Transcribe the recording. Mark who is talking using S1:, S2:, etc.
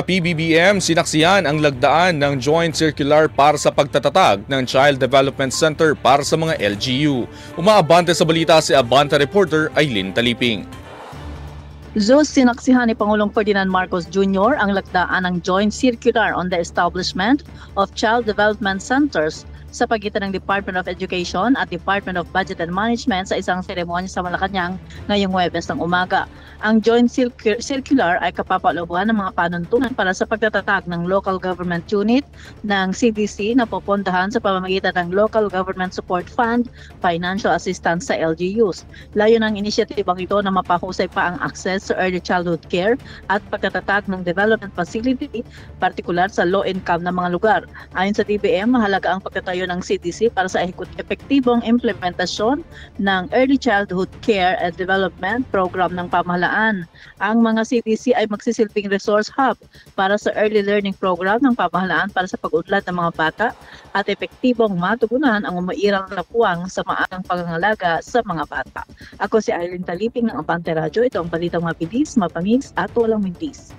S1: PBBM sinaksihan ang lagdaan ng Joint Circular para sa pagtatatag ng Child Development Center para sa mga LGU. Umaabante sa balita si Abante reporter Aileen Taliping.
S2: Sinaksihan ni Pangulong Ferdinand Marcos Jr. ang lagdaan ng Joint Circular on the Establishment of Child Development Centers sa pagitan ng Department of Education at Department of Budget and Management sa isang seremonya sa Malacanang ngayong Huwebes ng umaga. Ang Joint Circular ay kapapalooban ng mga panuntunan para sa pagtatatag ng local government unit ng CDC na pupuntahan sa pamamagitan ng Local Government Support Fund, financial assistance sa LGUs. Layo ng inisyatibang ito na mapahusay pa ang access sa early childhood care at pagtatatag ng development facility, partikular sa low-income na mga lugar. Ayon sa DBM, mahalaga ang pagtatayo ng CDC para sa epektibong implementasyon ng Early Childhood Care and Development Program ng pamahalaan. Ang mga CDC ay magsisilbing resource hub para sa early learning program ng pamahalaan para sa pag-unlad ng mga bata at epektibong matugunan ang umairang na puwang sa maagang pangangalaga sa mga bata. Ako si Aileen Taliping ng Abante Radio. Ito ang balitang mabilis, mapangis at walang mintis.